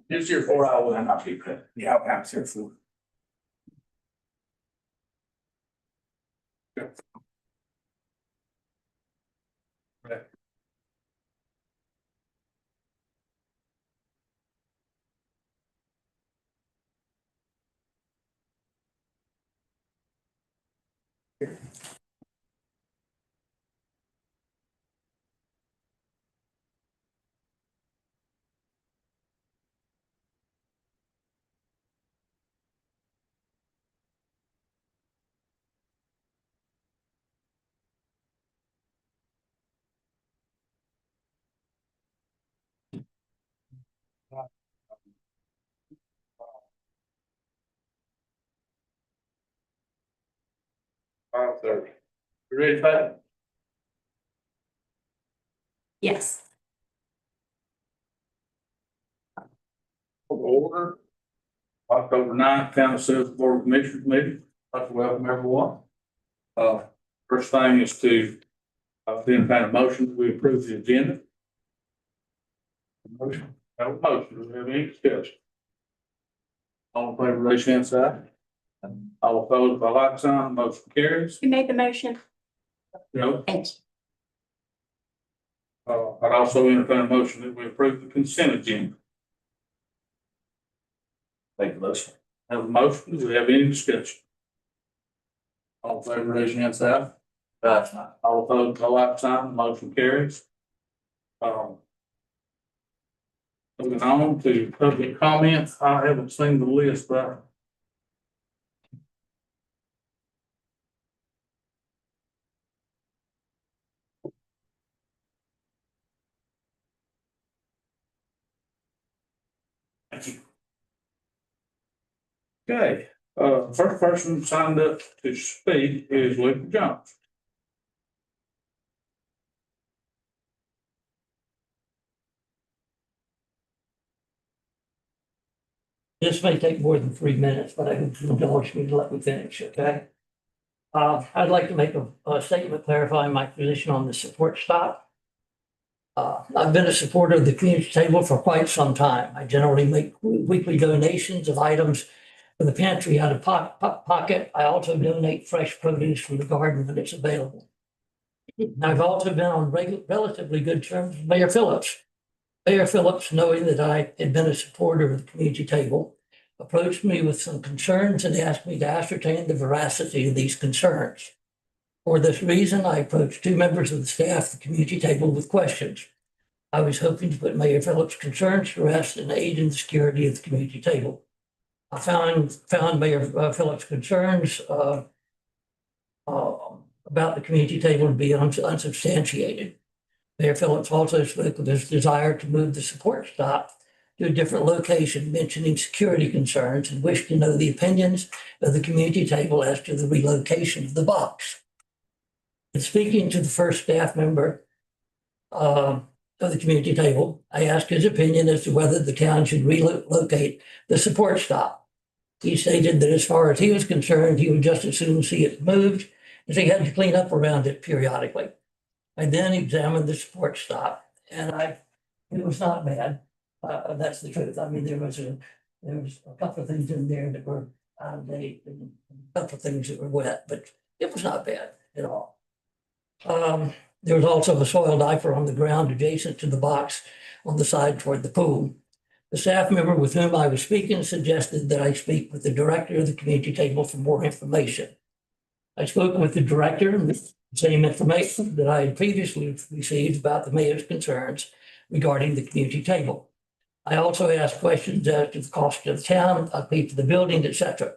This year 4 hours and I'll keep it. Yeah, I'm here for. You ready, Pat? Yes. Order. October 9th, County Sylva Board of Commissioners meeting. I'd like to welcome everyone. First thing is to, then kind of motion, we approve the agenda. Motion, have a motion, do we have any discussion? All in favor, raise your hand side. All opposed by like sign, motion carries. You made the motion. No, Thank you. I'd also entertain a motion that we approve the consent agenda. Make the motion. Have a motion, do we have any discussion? All in favor, raise your hand side. All opposed by like sign, motion carries. Moving on to public comments, I haven't seen the list, but thank you. Okay, first person signed up to speak is Luke Jones. This may take more than 3 minutes, but I hope you'll indulge me to let me finish, okay? I'd like to make a statement clarifying my position on the support stop. I've been a supporter of the community table for quite some time. I generally make weekly donations of items for the pantry out of pocket. I also donate fresh produce from the garden when it's available. I've also been on relatively good terms with Mayor Phillips. Mayor Phillips, knowing that I had been a supporter of the community table, approached me with some concerns and asked me to ascertain the veracity of these concerns. For this reason, I approached 2 members of the staff of the community table with questions. I was hoping to put Mayor Phillips' concerns to rest and aid in the security of the community table. I found Mayor Phillips' concerns about the community table to be unsubstantiated. Mayor Phillips also spoke of his desire to move the support stop to a different location, mentioning security concerns, and wished to know the opinions of the community table as to the relocation of the box. In speaking to the first staff member of the community table, I asked his opinion as to whether the town should relocate the support stop. He stated that as far as he was concerned, he would just as soon see it moved as he had to clean up around it periodically. I then examined the support stop, and it was not bad. That's the truth. I mean, there was a couple of things in there that were out of date and a couple of things that were wet, but it was not bad at all. There was also a soil diaper on the ground adjacent to the box on the side toward the pool. The staff member with whom I was speaking suggested that I speak with the director of the community table for more information. I spoke with the director and the same information that I had previously received about the mayor's concerns regarding the community table. I also asked questions as to the cost of the town, upkeep of the building, etc.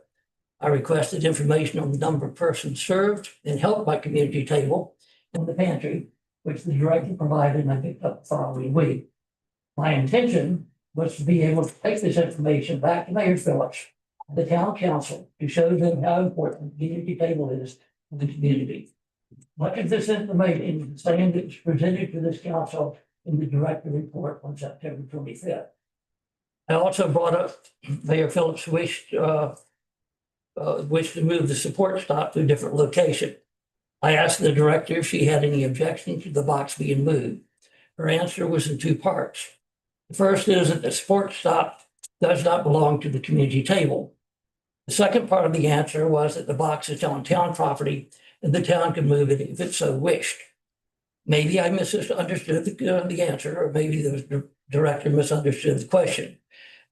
I requested information on the number of persons served and helped by community table in the pantry, which the director provided and I picked up the following week. My intention was to be able to take this information back to Mayor Phillips and the town council to show them how important the community table is to the community. Much of this information is the same that was presented to this council in the director report on September 25th. I also brought up Mayor Phillips' wish to move the support stop to a different location. I asked the director if she had any objection to the box being moved. Her answer was in two parts. The first is that the sports stop does not belong to the community table. The second part of the answer was that the box is on town property and the town can move it if it so wished. Maybe I misunderstood the answer, or maybe the director misunderstood the question.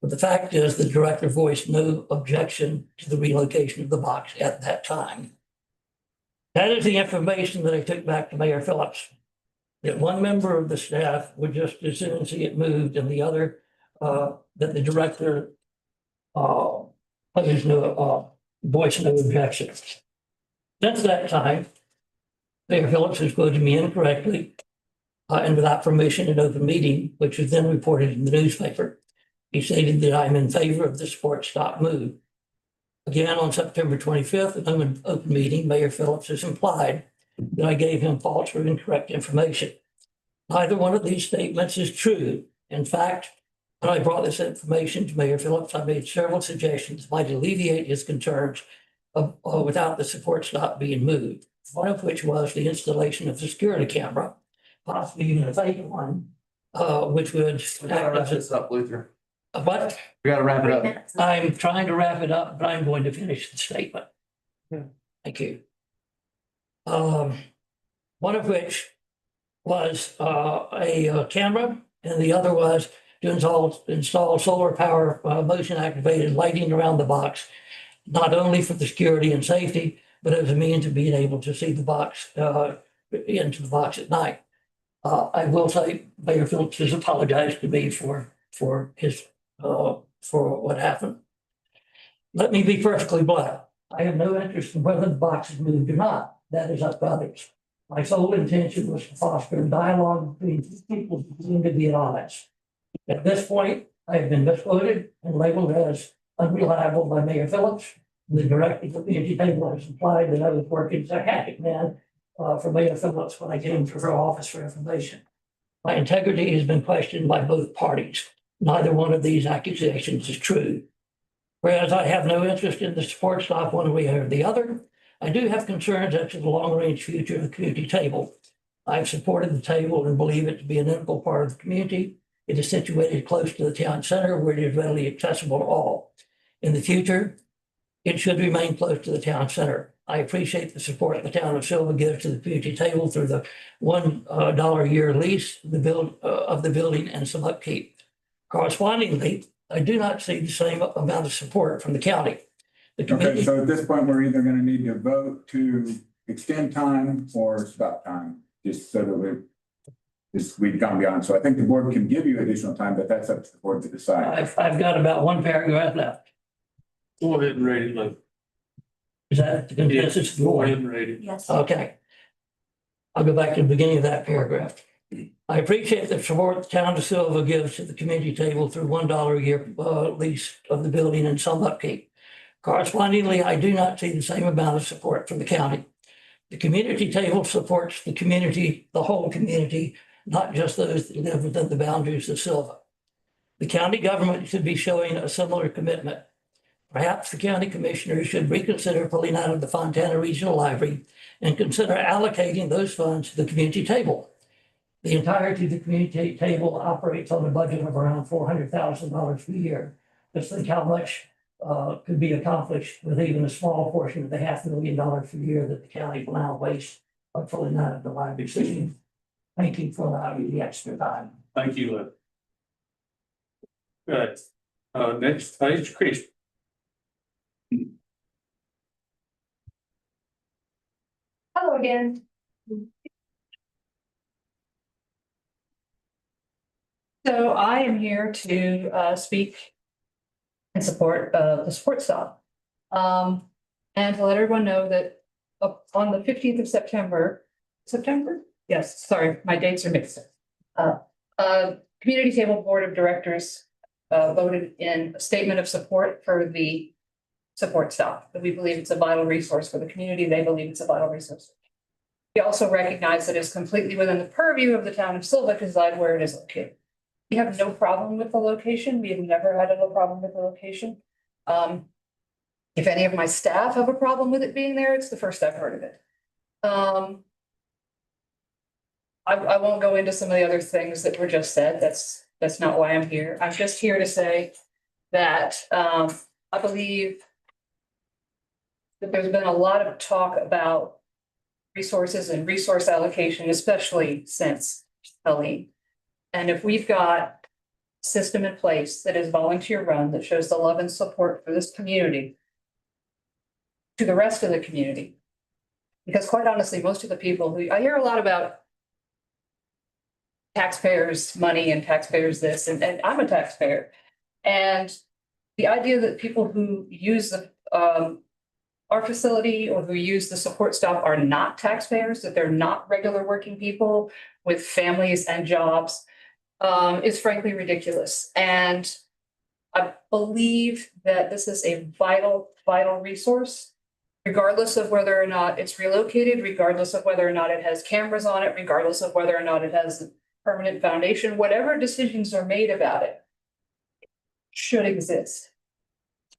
But the fact is, the director voiced no objection to the relocation of the box at that time. That is the information that I took back to Mayor Phillips. That one member of the staff would just as soon see it moved, and the other, that the director voiced no objection. Since that time, Mayor Phillips has quoted me incorrectly and without permission in open meeting, which was then reported in the newspaper. He stated that I'm in favor of the sports stop move. Again, on September 25th, in an open meeting, Mayor Phillips has implied that I gave him false or incorrect information. Neither one of these statements is true. In fact, when I brought this information to Mayor Phillips, I made several suggestions that might alleviate his concerns without the support stop being moved. One of which was the installation of the security camera, possibly even a fake one, which would. We gotta wrap this up, Luther. What? We gotta wrap it 3 up. minutes. I'm trying to wrap it up, but I'm going to finish the statement. Yeah. Thank you. One of which was a camera, and the other was to install solar power motion activated lighting around the box, not only for the security and safety, but as a means of being able to see the box into the box at night. I will say Mayor Phillips has apologized to me for what happened. Let me be perfectly blunt. I have no interest in whether the box is moved or not. That is up to others. My sole intention was to foster a dialogue between people who seem to be at odds. At this point, I have been misquoted and labeled as unreliable by Mayor Phillips. The director of the community table has implied that I was working as a hatchet man for Mayor Phillips when I came to her office for information. My integrity has been questioned by both parties. Neither one of these accusations is true. Whereas I have no interest in the support stop one way or the other, I do have concerns as to the long-range future of the community table. I've supported the table and believe it to be an integral part of the community. It is situated close to the town center where it is readily accessible to all. In the future, it should remain close to the town center. I appreciate the support the town of Sylva gives to the community table through the $1 a year lease of the building and some upkeep. Correspondingly, I do not see the same amount of support from the county. Okay, so at this point, we're either gonna need to vote to extend time or stop time, just so that we've gone beyond. So I think the board can give you additional time, but that's up to the board to decide. I've got about one paragraph left. Go ahead and read it, Lou. Is that the consensus of the Go board? ahead and read it. Yes. Okay. I'll go back to the beginning of that paragraph. I appreciate the support the town of Sylva gives to the community table through $1 a year lease of the building and some upkeep. Correspondingly, I do not see the same amount of support from the county. The community table supports the community, the whole community, not just those that live within the boundaries of Sylva. The county government should be showing a similar commitment. Perhaps the county commissioners should reconsider pulling out of the Fontana Regional Library and consider allocating those funds to the community table. The entirety of the community table operates on a budget of around $400,000 per year. Just think how much could be accomplished with even a small portion of the $500,000 per year that the county will now waste by pulling out of the library system. Thank you for allowing the extra time. Thank you, Lou. Good. Next page, Chris. Hello again. So I am here to speak in support of the support stop. And to let everyone know that on the 15th of September? Yes, sorry, my dates are mixed. Community Table Board of Directors voted in a statement of support for the support stop. That we believe it's a vital resource for the community. They believe it's a vital resource. We also recognize that it's completely within the purview of the town of Sylva to decide where it is located. We have no problem with the location. We have never had a problem with the location. If any of my staff have a problem with it being there, it's the first I've heard of it. I won't go into some of the other things that were just said. That's not why I'm here. I'm just here to say that, I believe that there's been a lot of talk about resources and resource allocation, especially since Helene. And if we've got a system in place that is volunteer run, that shows the love and support for this community to the rest of the community. Because quite honestly, most of the people who, I hear a lot about taxpayers' money and taxpayers this, and I'm a taxpayer. And the idea that people who use the, our facility or who use the support staff are not taxpayers, that they're not regular working people with families and jobs, is frankly ridiculous. And I believe that this is a vital, vital resource, regardless of whether or not it's relocated, regardless of whether or not it has cameras on it, regardless of whether or not it has a permanent foundation, whatever decisions are made about it should exist.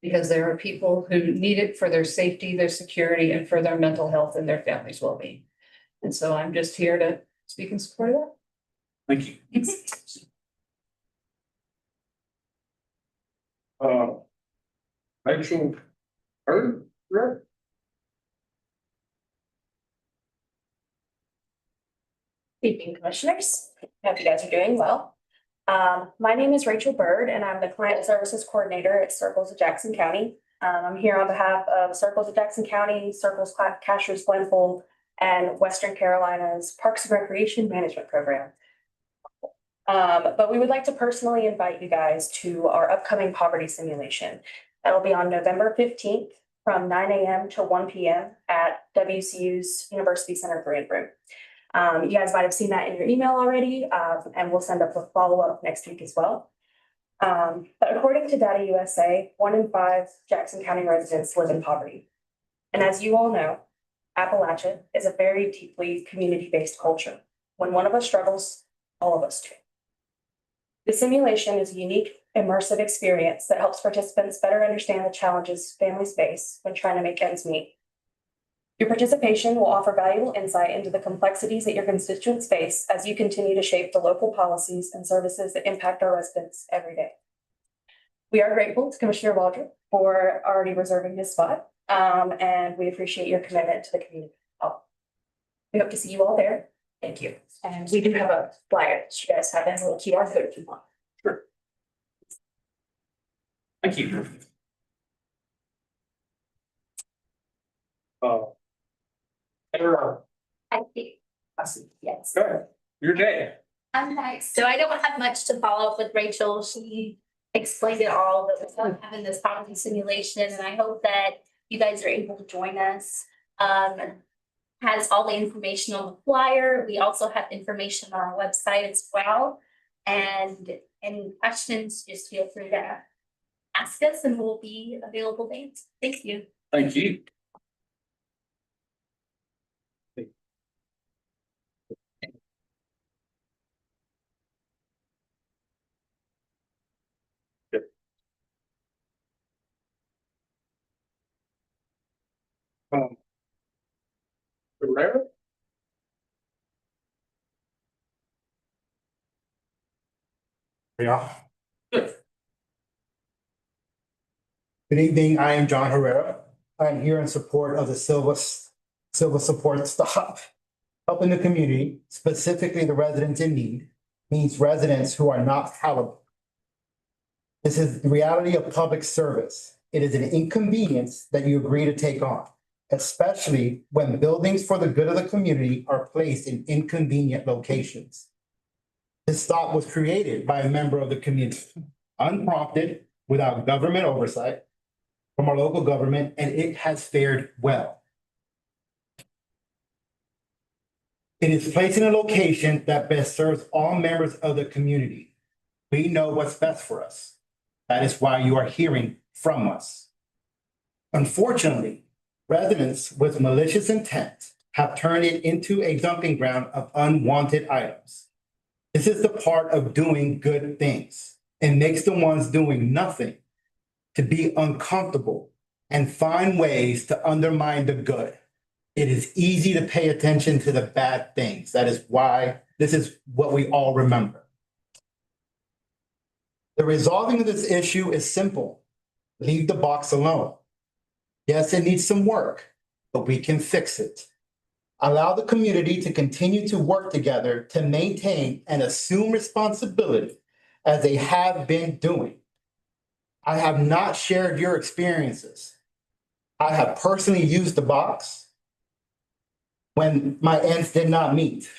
Because there are people who need it for their safety, their security, and for their mental health and their family's well-being. And so I'm just here to speak in support of that. Thank you. Rachel, right? Evening, commissioners. Hope you guys are doing well. My name is Rachel Bird, and I'm the Client Services Coordinator at Circles of Jackson County. I'm here on behalf of Circles of Jackson County, Circles Cashers Glenfold, and Western Carolina's Parks and Recreation Management Program. But we would like to personally invite you guys to our upcoming poverty simulation. That'll be on November 15th from 9 a.m. to 1 p.m. at WCU's University Center Grand Room. You guys might have seen that in your email already, and we'll send up a follow-up next week as well. But according to Data USA, 1 in 5 Jackson County residents live in poverty. And as you all know, Appalachia is a very deeply community-based culture. When one of us struggles, all of us do. The simulation is a unique, immersive experience that helps participants better understand the challenges families face when trying to make ends meet. Your participation will offer valuable insight into the complexities that your constituents face as you continue to shape the local policies and services that impact our residents every day. We are grateful to Commissioner Waldron for already reserving his spot, and we appreciate your commitment to the community. We hope to see you all there. Thank you. And we do have a flyer that you guys have in a little QR code if you want. Sure. Thank you. Sarah, I think, I see. yes. Go ahead. Your day. I'm nice. So I don't have much to follow up with Rachel. She explained it all, but we're having this poverty simulation, and I hope that you guys are able to join us. Has all the information on the flyer. We also have information on our website as well. And any questions, just feel free to ask us and we'll be available to answer. Thank you. Thank you. Rare? Yeah. Good evening. I am John Herrera. I'm here in support of the Sylva Support Stop. Helping the community, specifically the residents in need, means residents who are not palatable. This is the reality of public service. It is an inconvenience that you agree to take on, especially when buildings for the good of the community are placed in inconvenient locations. This stop was created by a member of the community, unprompted, without government oversight from our local government, and it has fared well. It is placed in a location that best serves all members of the community. We know what's best for us. That is why you are hearing from us. Unfortunately, residents with malicious intent have turned it into a dumping ground of unwanted items. This is the part of doing good things. It makes the ones doing nothing to be uncomfortable and find ways to undermine the good. It is easy to pay attention to the bad things. That is why this is what we all remember. The resolving of this issue is simple. Leave the box alone. Yes, it needs some work, but we can fix it. Allow the community to continue to work together to maintain and assume responsibility as they have been doing. I have not shared your experiences. I have personally used the box when my ends did not meet.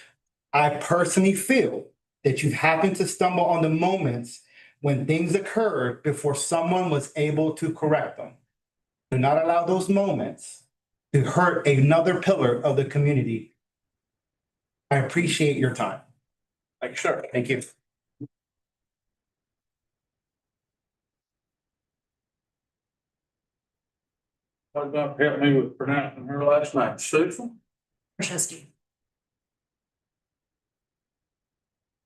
I personally feel that you've happened to stumble on the moments when things occurred before someone was able to correct them. Do not allow those moments to hurt another pillar of the community. I appreciate your time. Thank you, sir. Thank you. What's going to help me with pronouncing her last name? Sylva? Barshevsky.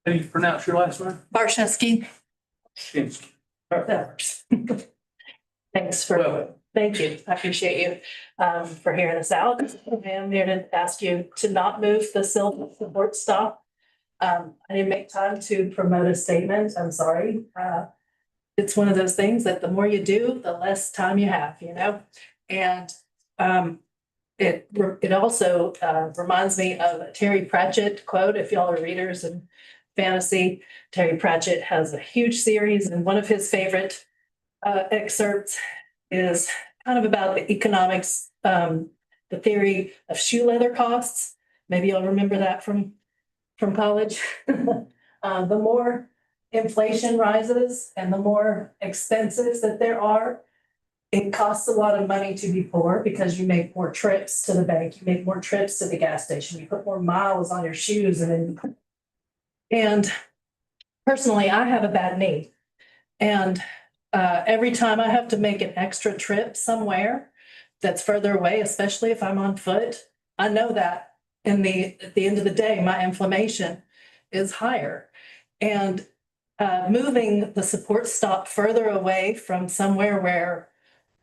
How do you pronounce your last name? Barshevsky. Shinsky. Thanks for, thank you. I appreciate you for hearing us out. I am here to ask you to not move the Sylva support stop. I didn't make time to promote a statement. I'm sorry. It's one of those things that the more you do, the less time you have, you know? And it also reminds me of a Terry Pratchett quote. If y'all are readers and fantasy, Terry Pratchett has a huge series, and one of his favorite excerpts is kind of about the economics, the theory of shoe leather costs. Maybe you'll remember that from college. The more inflation rises and the more expenses that there are, it costs a lot of money to be poor because you make more trips to the bank, you make more trips to the gas station, you put more miles on your shoes, and personally, I have a bad knee. And every time I have to make an extra trip somewhere that's further away, especially if I'm on foot, I know that at the end of the day, my inflammation is higher. And moving the support stop further away from somewhere where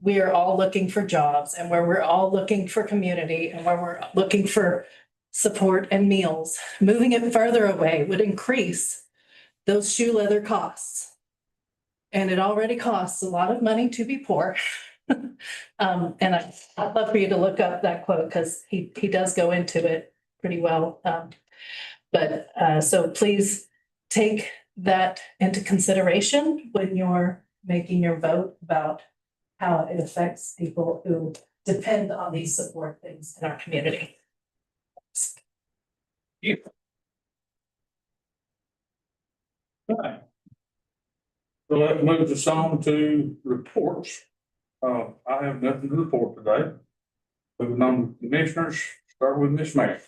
we are all looking for jobs and where we're all looking for community and where we're looking for support and meals, moving it further away would increase those shoe leather costs. And it already costs a lot of money to be poor. And I'd love for you to look up that quote because he does go into it pretty well. So please take that into consideration when you're making your vote about how it affects people who depend on these support things in our community. Right. So that moves us on to reports. I have nothing to report today. Moving on to commissioners, start with Ms. Mayor.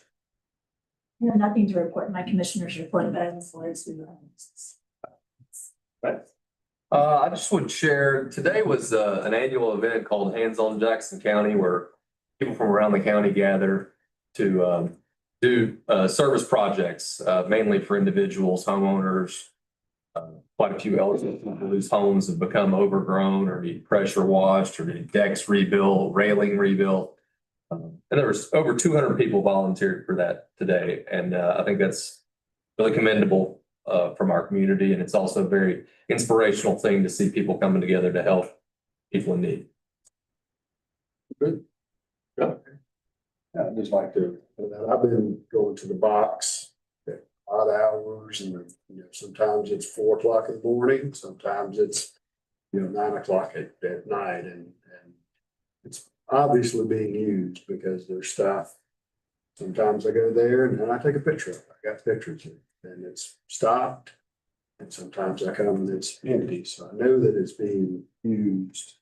I have nothing to report. My commissioners report, but I was forward to. I just would share, today was an annual event called Hands on Jackson County, where people from around the county gather to do service projects, mainly for individuals, homeowners. Quite a few elderly people whose homes have become overgrown or need pressure washed or need decks rebuilt, railing rebuilt. And there was over 200 people volunteered for that today. And I think that's really commendable from our community. And it's also a very inspirational thing to see people coming together to help people in need. Good. Yeah. I'd just like to, I've been going to the box at odd hours and, sometimes it's 4 o'clock in the morning, sometimes it's, 9 o'clock at night and it's obviously being used because there's stuff. Sometimes I go there and then I take a picture of it. I got pictures of it and it's stopped. And sometimes I come and it's empty. So I know that it's being used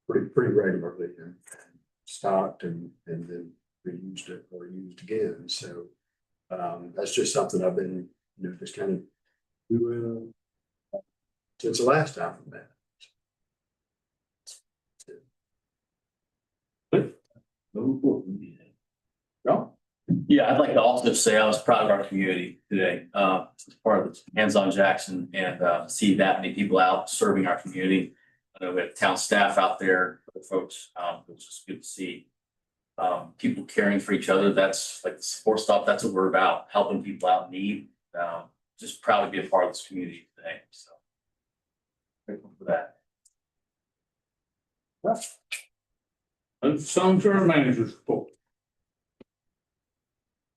pretty regularly and stocked and then reused it or used again. So that's just something I've been, just kind of doing since the last time I met. Yeah, I'd like to also say I was proud of our community today, as part of the Hands on Jackson and see that many people out serving our community. I know we have town staff out there, other folks, it was just good to see. people caring for each other. That's like the support staff. That's what we're about, helping people out in need. Just proud to be a part of this community today, so. Grateful for that. Move on to our manager's report.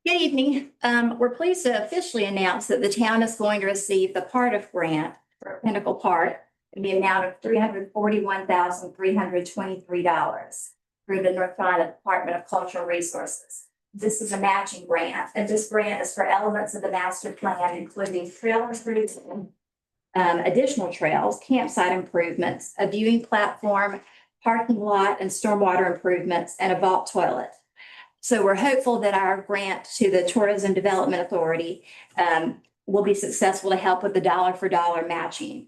Good evening. We're pleased to officially announce that the town is going to receive the Cardiff grant for Pinnacle Park in the amount of $341,323 through the North Carolina Department of Cultural Resources. This is a matching grant, and this grant is for elements of the master plan, including trail improvements, additional trails, campsite improvements, a viewing platform, parking lot and stormwater improvements, and a vault toilet. So we're hopeful that our grant to the Tourism Development Authority will be successful to help with the dollar for dollar matching.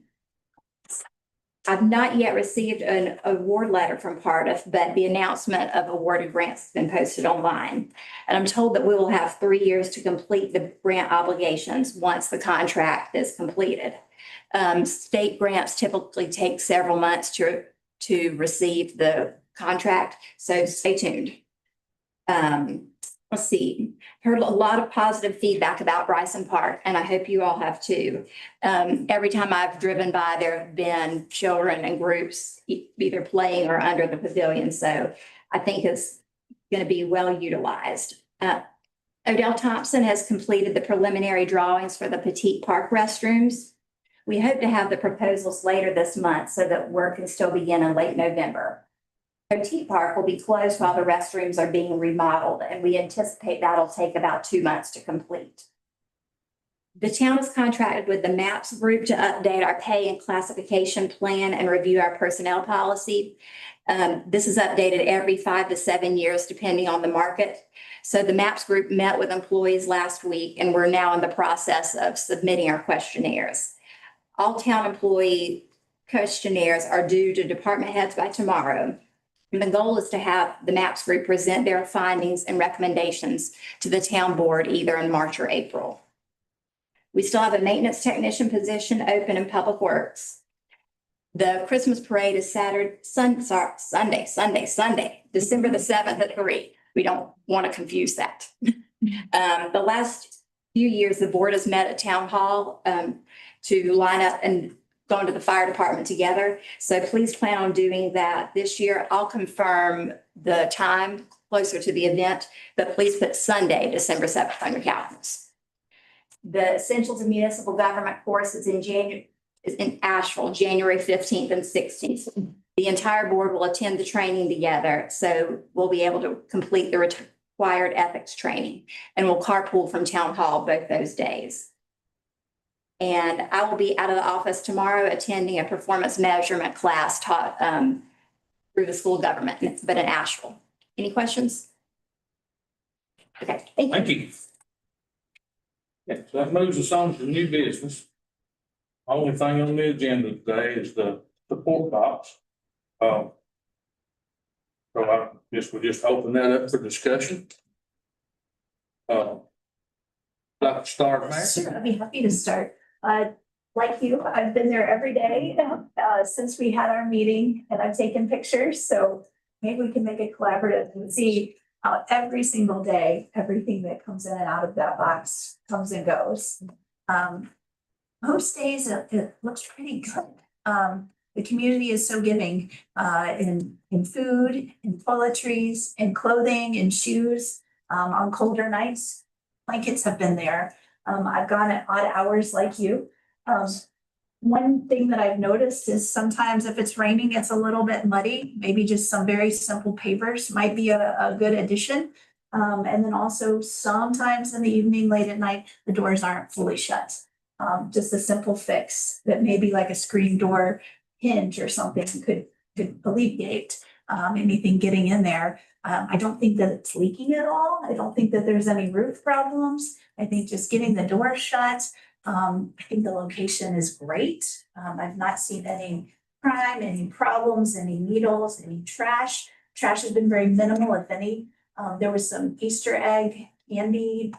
I've not yet received an award letter from Cardiff, but the announcement of awarded grants has been posted online. And I'm told that we will have 3 years to complete the grant obligations once the contract is completed. State grants typically take several months to receive the contract, so stay tuned. Let's see, heard a lot of positive feedback about Bryson Park, and I hope you all have too. Every time I've driven by, there have been children and groups either playing or under the pavilion, so I think it's going to be well utilized. Odell Thompson has completed the preliminary drawings for the Petite Park restrooms. We hope to have the proposals later this month so that work can still begin in late November. Petite Park will be closed while the restrooms are being remodeled, and we anticipate that'll take about 2 months to complete. The town is contracted with the MAPS group to update our pay and classification plan and review our personnel policy. This is updated every 5 to 7 years, depending on the market. So the MAPS group met with employees last week, and we're now in the process of submitting our questionnaires. All town employee questionnaires are due to department heads by tomorrow. And the goal is to have the MAPS group present their findings and recommendations to the town board either in March or April. We still have a maintenance technician position open in Public Works. The Christmas parade is Sunday, December the 7th at 3. We don't want to confuse that. The last few years, the board has met at Town Hall to line up and go into the fire department together. So please plan on doing that this year. I'll confirm the time closer to the event, but please put Sunday, December 7th on your calendars. The Essentials of Municipal Government course is in Asheville, January 15th and 16th. The entire board will attend the training together, so we'll be able to complete the required ethics training, and we'll carpool from Town Hall both those days. And I will be out of the office tomorrow attending a performance measurement class taught through the school government, but in Asheville. Any questions? Okay, thank you. Thank you. Yeah, so that moves us on to new business. Only thing on the agenda today is the support box. So I guess we'll just open that up for discussion. Like to start, Mayor? Sure, I'd be happy to start. Like you, I've been there every day since we had our meeting, and I've taken pictures, so maybe we can make it collaborative and see every single day, everything that comes in and out of that box comes and goes. Most days it looks pretty good. The community is so giving in food, in toiletries, in clothing, in shoes. On colder nights, blankets have been there. I've gone at odd hours like you. One thing that I've noticed is sometimes if it's raining, it's a little bit muddy. Maybe just some very simple pavers might be a good addition. And then also sometimes in the evening, late at night, the doors aren't fully shut. Just a simple fix that maybe like a screen door hinge or something could alleviate anything getting in there. I don't think that it's leaking at all. I don't think that there's any roof problems. I think just getting the door shut. I think the location is great. I've not seen any crime, any problems, any needles, any trash. Trash has been very minimal, if any. There was some Easter egg candy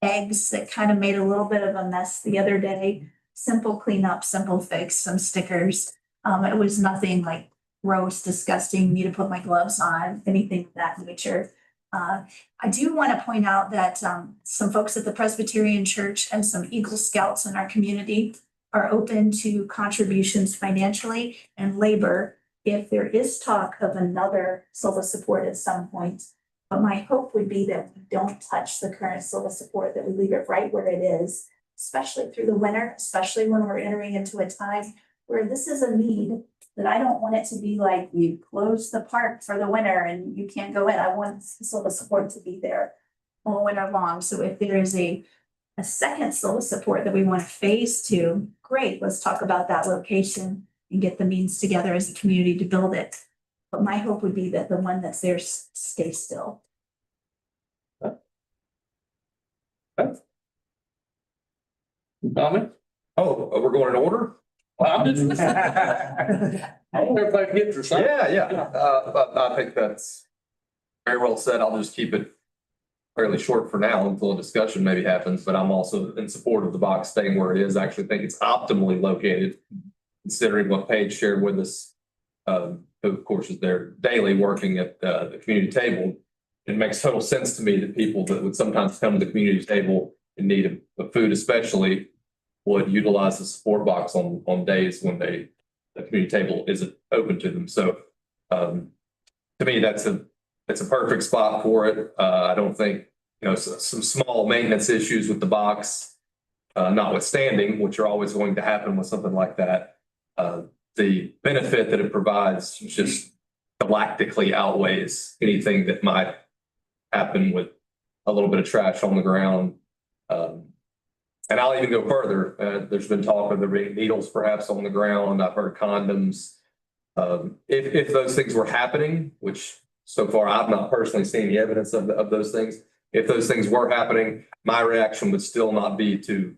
eggs that kind of made a little bit of a mess the other day. Simple cleanup, simple fix, some stickers. It was nothing like gross, disgusting, need to put my gloves on, anything of that nature. I do want to point out that some folks at the Presbyterian Church and some Eagle Scouts in our community are open to contributions financially and labor if there is talk of another Sylva support at some point. But my hope would be that we don't touch the current Sylva support, that we leave it right where it is, especially through the winter, especially when we're entering into a time where this is a need that I don't want it to be like you close the park for the winter and you can't go in. I want Sylva support to be there all winter long. So if there is a second Sylva support that we want to phase to, great, let's talk about that location and get the means together as a community to build it. But my hope would be that the one that's there stays still. Comment? Oh, we're going in order? Well, I'm just. I want everybody to get their say. Yeah. I think that's very well said. I'll just keep it fairly short for now until a discussion maybe happens, but I'm also in support of the box staying where it is. I actually think it's optimally located, considering what Paige shared with us. Who of course is there daily working at the community table. It makes total sense to me that people that would sometimes come to the community table in need of food especially would utilize the support box on days when the community table isn't open to them. So to me, that's a perfect spot for it. I don't think, some small maintenance issues with the box, notwithstanding, which are always going to happen with something like that. The benefit that it provides just galactically outweighs anything that might happen with a little bit of trash on the ground. And I'll even go further. There's been talk of there being needles perhaps on the ground. I've heard condoms. If those things were happening, which so far I've not personally seen any evidence of those things. If those things were happening, my reaction would still not be to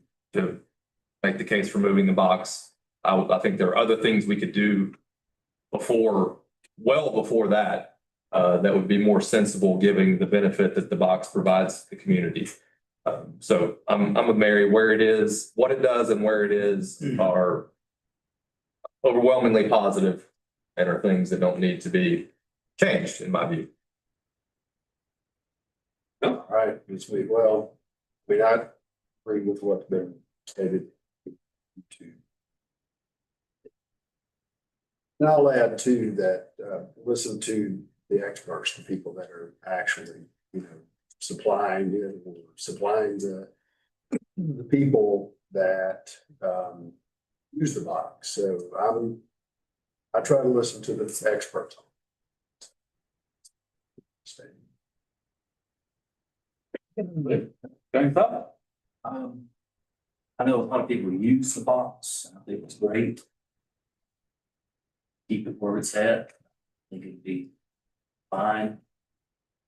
make the case for moving the box. I think there are other things we could do well before that, that would be more sensible, giving the benefit that the box provides the community. So I'm with Mary. Where it is, what it does and where it is are overwhelmingly positive and are things that don't need to be changed, in my view. All right, Ms. Lee. Well, I agree with what's been stated. And I'll add too that listen to the experts, the people that are actually, supplying it or supplying the people that use the box. So I try to listen to the experts. Any thought? I know a lot of people use the box, and I think it's great. Keep it where it's at. I think it'd be fine.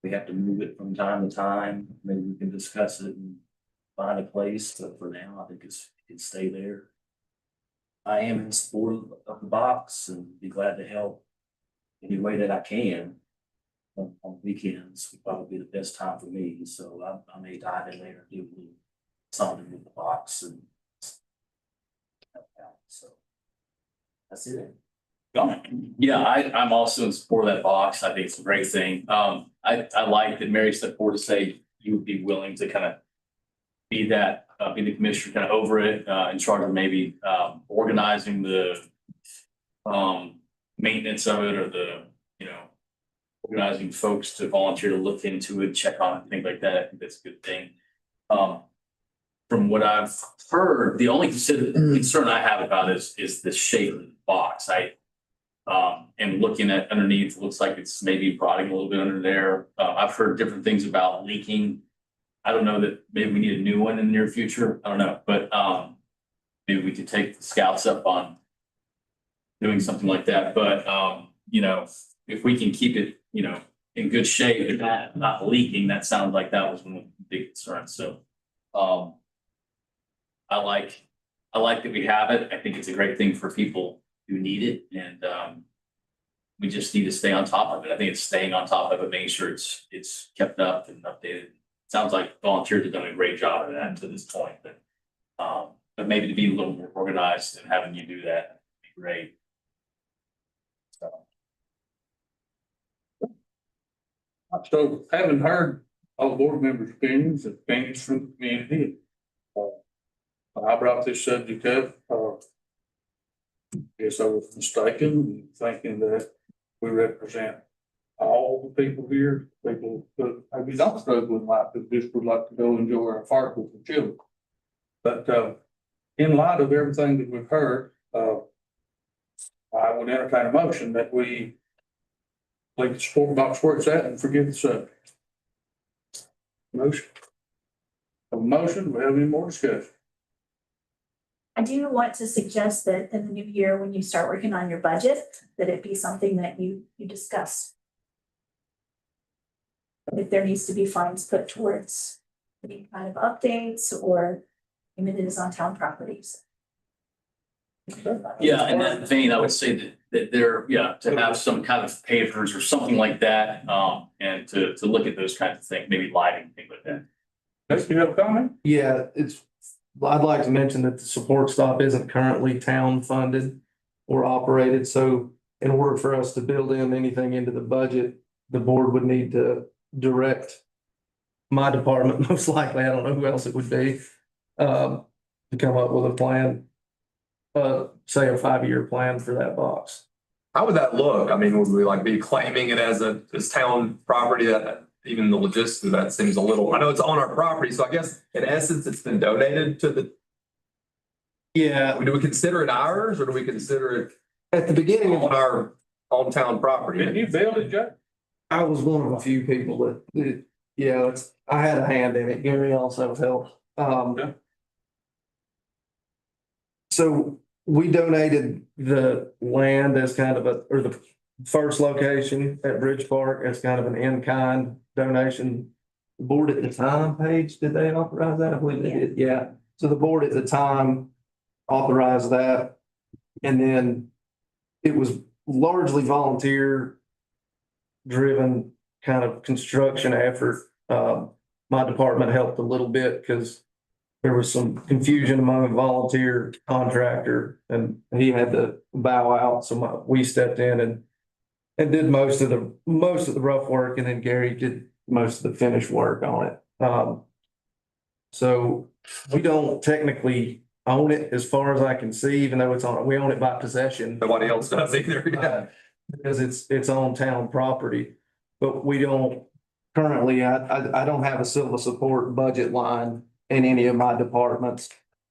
We have to move it from time to time. Maybe we can discuss it and find a place, but for now, I think it can stay there. I am in support of the box and be glad to help any way that I can. On weekends would probably be the best time for me, so I may dive in later and do something with the box and help out. So that's it. Yeah, I'm also in support of that box. I think it's a great thing. I like that Mary stepped forward to say you would be willing to kind of be the commissioner kind of over it, in charge of maybe organizing the maintenance of it, or the organizing folks to volunteer to look into it, check on it, things like that. I think that's a good thing. From what I've heard, the only concern I have about it is the shape of the box. And looking at underneath, it looks like it's maybe rotting a little bit under there. I've heard different things about leaking. I don't know that maybe we need a new one in the near future. I don't know, but maybe we could take the scouts up on doing something like that. But if we can keep it, in good shape and not leaking, that sounds like that was one of the big concerns. So I like that we have it. I think it's a great thing for people who need it, and we just need to stay on top of it. I think it's staying on top of it, making sure it's kept up and updated. Sounds like volunteers have done a great job of that to this point, but maybe to be a little more organized and having you do that would be great. So. So having heard all the board members' opinions and opinions from the community, I brought this subject up, guess I was mistaken in thinking that we represent all the people here, people who maybe don't struggle in life, who just would like to go enjoy our park with the children. But, in light of everything that we've heard, I would entertain a motion that we leave the support box where it's at and forgive the subject. Motion. A motion, do we have any more discussion? I do want to suggest that in the new year, when you start working on your budget, that it be something that you discuss. If there needs to be funds put towards any kind of updates or amenities on town properties. Yeah, in that vein, I would say that there, yeah, to have some kind of pavers or something like that, and to look at those kinds of things, maybe lighting, things like that. Does you have a comment? Yeah, I'd like to mention that the support stop isn't currently town funded or operated, so in order for us to build in anything into the budget, the board would need to direct my department, most likely, I don't know who else it would be, to come up with a plan, say a 5-year plan for that box. How would that look? I mean, would we like be claiming it as town property? That even the logistics of that seems a little, I know it's on our property, so I guess in essence, it's been donated to the. Yeah, Do we consider it ours or do we consider it at the beginning on our town property? Didn't you build it, Jay? I was one of a few people that yeah, I had a hand in it. Gary also helped. Yeah. So we donated the land as kind of or the first location at Bridge Park as kind of an in-kind donation. The board at the time, Paige, did they authorize that? I believe they did, yeah. So the board at the time authorized that. And then it was largely volunteer driven kind of construction effort. My department helped a little bit because there was some confusion among a volunteer contractor and he had to bow out. So we stepped in and did most of the rough work, and then Gary did most of the finished work on it. So we don't technically own it as far as I can see, even though we own it by possession. Nobody else does either. Yeah. Because it's on town property, but we don't currently, I don't have a Sylva support budget line in any of my departments.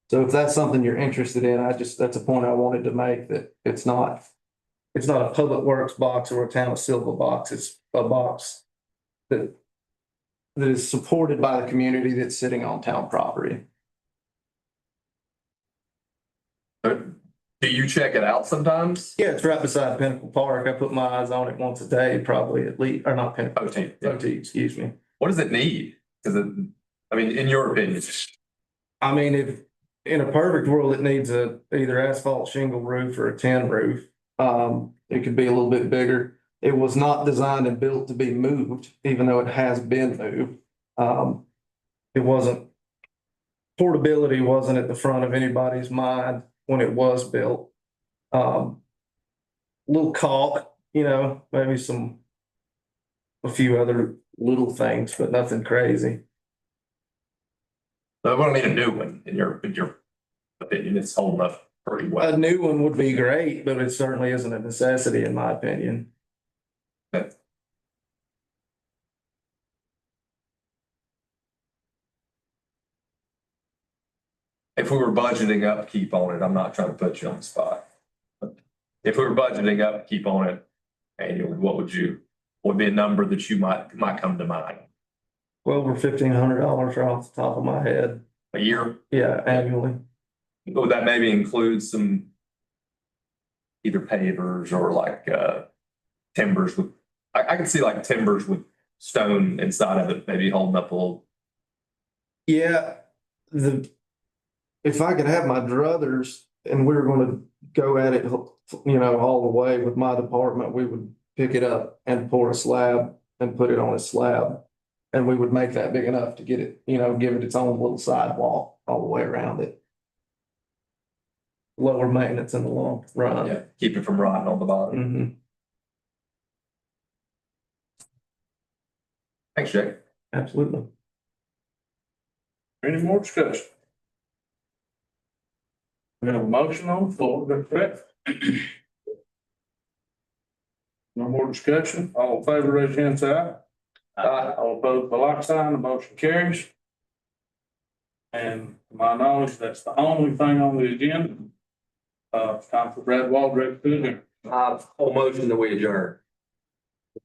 So if that's something you're interested in, that's a point I wanted to make, that it's not a public works box or a town of Sylva box. It's a box that is supported by the community that's sitting on town property. Do you check it out sometimes? Yeah, it's right beside Pinnacle Park. I put my eyes on it once a day, probably at least, or not Pinnacle. OT, excuse me. What does it need? I mean, in your opinion. I mean, if in a perfect world, it needs either asphalt shingle roof or a tin roof. It could be a little bit bigger. It was not designed and built to be moved, even though it has been moved. It wasn't, portability wasn't at the front of anybody's mind when it was built. Little caulk, maybe a few other little things, but nothing crazy. So we don't need a new one in your opinion. It's holding up pretty well. A new one would be great, but it certainly isn't a necessity in my opinion. Okay. If we were budgeting upkeep on it, I'm not trying to put you on the spot. But if we were budgeting upkeep on it annually, what would be a number that you might come to mind? Well, over $1,500 off the top of my head. A year? Yeah, annually. Would that maybe include some either pavers or like timbers with, I can see like timbers with stone inside of it, maybe holding up a little. Yeah, if I could have my druthers and we were going to go at it, all the way with my department, we would pick it up and pour a slab and put it on a slab. And we would make that big enough to get it, give it its own little sidewall all the way around it. Lower maintenance in the long run. Yeah, keep it from rotting on the bottom. Mm-hmm. Thanks, Jake. Absolutely. Any more discussion? We have a motion on the floor, is that correct? No more discussion, all in favor, raise your hand, say aye. All opposed, by like sign, the motion carries. And to my knowledge, that's the only thing on the agenda. It's time for Brad Waldrop to adjourn. Whole motion that we adjourn.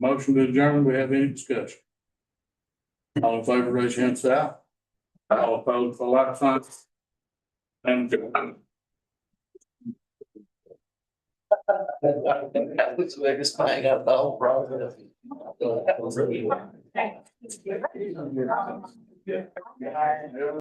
Motion to adjourn, we have any discussion? All in favor, raise your hand, say aye. All opposed, by like sign. And That was the biggest thing I thought, bro. Yeah.